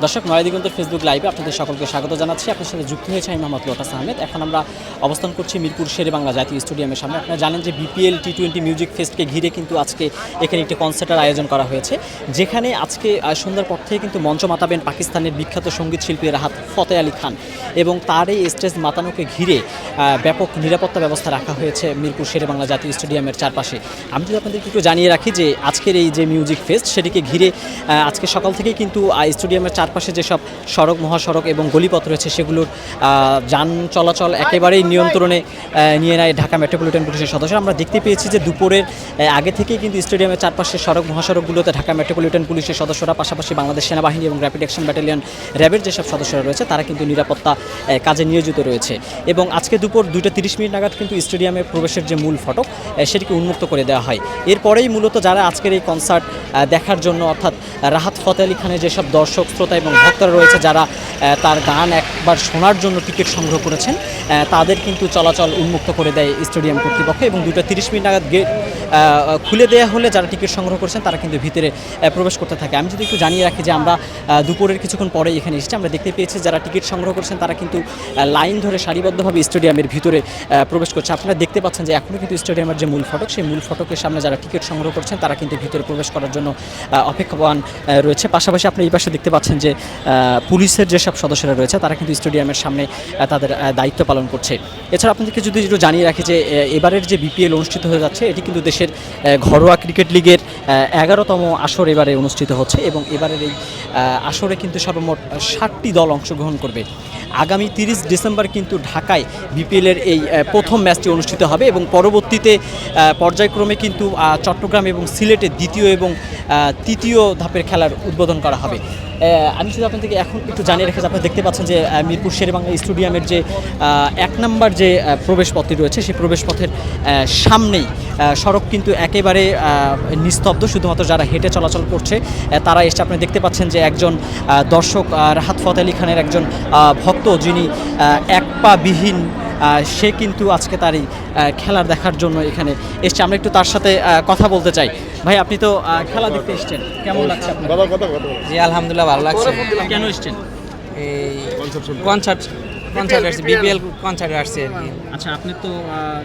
দর্শক নয়াদিগন্ত ফেসবুক লাইভে আপনাদের সকলকে স্বাগত জানাচ্ছি। আপনার সাথে যুক্ত হয়েছে আমি মোহাম্মদ লোটাস আহমেদ। এখন আমরা অবস্থান করছি মিরপুর শেরেবাংলা জাতীয় স্টেডিয়ামের সামনে। আপনারা জানেন যে বিপিএল টি20 মিউজিক ফেস্টকে ঘিরে কিন্তু আজকে এখানে একটি কনসার্টের আয়োজন করা হয়েছে, যেখানে আজকে সন্ধ্যার পর থেকে কিন্তু মঞ্চ মাতাবেন পাকিস্তানের বিখ্যাত সঙ্গীত শিল্পী রাহাত ফতেহ আলী খান, এবং তার এই স্টেজ মাতানোকে ঘিরে ব্যাপক নিরাপত্তা ব্যবস্থা রাখা হয়েছে মিরপুর শেরেবাংলা জাতীয় স্টেডিয়ামের চারপাশে। আমি যদি আপনাদেরকে একটু জানিয়ে রাখি যে আজকের এই যে মিউজিক ফেস্ট, সেটিকে ঘিরে আজকে সকাল থেকেই কিন্তু স্টেডিয়ামের চারপাশে যেসব সড়ক, মহাসড়ক এবং গলিপথ রয়েছে সেগুলোর যান চলাচল একেবারেই নিয়ন্ত্রণে নিয়ে নেয় ঢাকা মেট্রোপলিটন পুলিশের সদস্যরা। আমরা দেখতে পেয়েছি যে দুপুরের আগে থেকেই কিন্তু স্টেডিয়ামের চারপাশে সড়ক, মহাসড়কগুলোতে ঢাকা মেট্রোপলিটন পুলিশের সদস্যরা, পাশাপাশি বাংলাদেশ সেনাবাহিনী এবং র্যাপিড অ্যাকশন ব্যাটালিয়ন র্যাবের যেসব সদস্যরা রয়েছে তারা কিন্তু নিরাপত্তা কাজে নিয়োজিত রয়েছে। এবং আজকে দুপুর 2:30 নাগাদ কিন্তু স্টেডিয়ামে প্রবেশের যে মূল ফটক সেটিকে উন্মুক্ত করে দেওয়া হয়। এরপরেই মূলত যারা আজকের এই কনসার্ট দেখার জন্য, অর্থাৎ রাহাত ফতেহ আলী খানের যেসব দর্শক, শ্রোতা এবং ভক্তরা রয়েছে যারা তার গান একবার শোনার জন্য টিকিট সংগ্রহ করেছেন, তাদের কিন্তু চলাচল উন্মুক্ত করে দেয় স্টেডিয়াম কর্তৃপক্ষ। এবং 2:30 নাগাদ গেট খুলে দেওয়া হলে যারা টিকিট সংগ্রহ করেছেন তারা কিন্তু ভিতরে প্রবেশ করতে থাকে। আমি যদি একটু জানিয়ে রাখি যে আমরা দুপুরের কিছুক্ষণ পরে এখানে এসেছি, আমরা দেখতে পেয়েছি যারা টিকিট সংগ্রহ করেছেন তারা কিন্তু লাইন ধরে সারিবদ্ধভাবে স্টেডিয়ামের ভিতরে প্রবেশ করছে। আপনারা দেখতে পাচ্ছেন যে এখনও কিন্তু স্টেডিয়ামের যে মূল ফটক, সেই মূল ফটকের সামনে যারা টিকিট সংগ্রহ করছেন তারা কিন্তু ভিতরে প্রবেশ করার জন্য অপেক্ষমান রয়েছে। পাশাপাশি আপনি এই পাশে দেখতে পাচ্ছেন যে পুলিশের যেসব সদস্যরা রয়েছে তারা কিন্তু স্টেডিয়ামের সামনে তাদের দায়িত্ব পালন করছে। এছাড়া আপনাদেরকে যদি একটু জানিয়ে রাখি যে এবারের যে বিপিএল অনুষ্ঠিত হয়ে যাচ্ছে, এটি কিন্তু দেশের ঘরোয়া ক্রিকেট লিগের 11তম আসর এবারে অনুষ্ঠিত হচ্ছে, এবং এবারের এই আসরে কিন্তু সর্বমোট 60টি দল অংশগ্রহণ করবে। আগামী 30 ডিসেম্বর কিন্তু ঢাকায় বিপিএলের এই প্রথম ম্যাচটি অনুষ্ঠিত হবে, এবং পরবর্তীতে পর্যায়ক্রমে কিন্তু চট্টগ্রাম এবং সিলেটে দ্বিতীয় এবং তৃতীয় ধাপের খেলার উদ্বোধন করা হবে। আমি শুধু আপনাদেরকে এখন একটু জানিয়ে রেখেছি, আপনারা দেখতে পাচ্ছেন যে মিরপুর শেরেবাংলা স্টেডিয়ামের যে 1 নম্বর যে প্রবেশপথটি রয়েছে, সেই প্রবেশপথের সামনেই সড়ক কিন্তু একেবারে নিস্তব্ধ, শুধুমাত্র যারা হেঁটে চলাচল করছে তারা এসে। আপনি দেখতে পাচ্ছেন যে একজন দর্শক, রাহাত ফতেহ আলী খানের একজন ভক্ত, যিনি এক পা বিহীন, সে কিন্তু আজকে তার এই খেলার দেখার জন্য এখানে এসছে। আমরা একটু তার সাথে কথা বলতে চাই। ভাই, আপনি তো খেলা দেখতে এসছেন, কেমন লাগছে আপনার? জি আলহামদুলিল্লাহ, ভালো লাগছে। কেন এসছেন? এই কনসার্ট আসছে, বিপিএল কনসার্টে আসছে আর কি। আচ্ছা, আপনি তো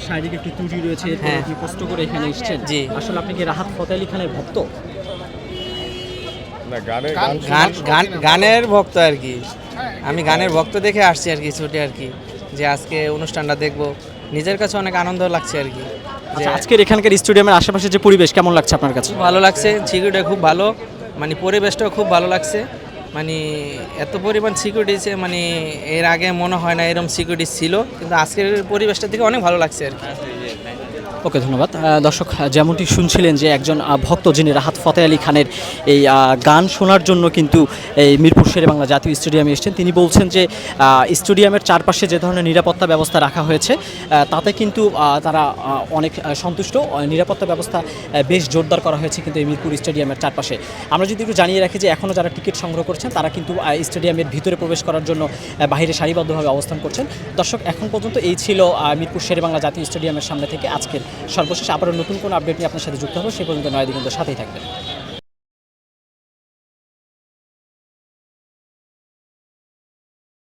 শারীরিক একটু ত্রুটি রয়েছে, আপনি কষ্ট করে এখানে এসছেন। জি, আসলে আপনি কি রাহাত ফতেহ আলী খানের ভক্ত? গানের ভক্ত আর কি। আমি গানের ভক্ত দেখে আসছি আর কি, ছুটে আর কি, যে আজকে অনুষ্ঠানটা দেখবো। নিজের কাছে অনেক আনন্দ লাগছে আর কি। আচ্ছা, আজকের এখানকার স্টেডিয়ামের আশেপাশে যে পরিবেশ কেমন লাগছে আপনার কাছে? ভালো লাগছে, সিকিউরিটি খুব ভালো, মানে পরিবেশটাও খুব ভালো লাগছে। মানে এত পরিমাণ সিকিউরিটি, মানে এর আগে মনে হয় না এরকম সিকিউরিটি ছিল, কিন্তু আজকের পরিবেশটা থেকে অনেক ভালো লাগছে আর কি। ওকে, ধন্যবাদ। দর্শক, যেমনটি শুনছিলেন যে একজন ভক্ত, যিনি রাহাত ফতেহ আলী খানের এই গান শোনার জন্য কিন্তু এই মিরপুর শেরেবাংলা জাতীয় স্টেডিয়ামে এসেছেন, তিনি বলছেন যে স্টেডিয়ামের চারপাশে যে ধরনের নিরাপত্তা ব্যবস্থা রাখা হয়েছে তাতে কিন্তু তারা অনেক সন্তুষ্ট। নিরাপত্তা ব্যবস্থা বেশ জোরদার করা হয়েছে কিন্তু এই মিরপুর স্টেডিয়ামের চারপাশে। আমরা যদি একটু জানিয়ে রাখি যে এখনও যারা টিকিট সংগ্রহ করছেন তারা কিন্তু স্টেডিয়ামের ভিতরে প্রবেশ করার জন্য বাইরে সারিবদ্ধভাবে অবস্থান করছেন। দর্শক, এখন পর্যন্ত এই ছিল মিরপুর শেরেবাংলা জাতীয় স্টেডিয়ামের সামনে থেকে আজকের সর্বশেষ। আবারও নতুন কোনো আপডেট নিয়ে আপনার সাথে যুক্ত হবো, সেই পর্যন্ত নয়াদিগন্তের সাথেই থাকবেন।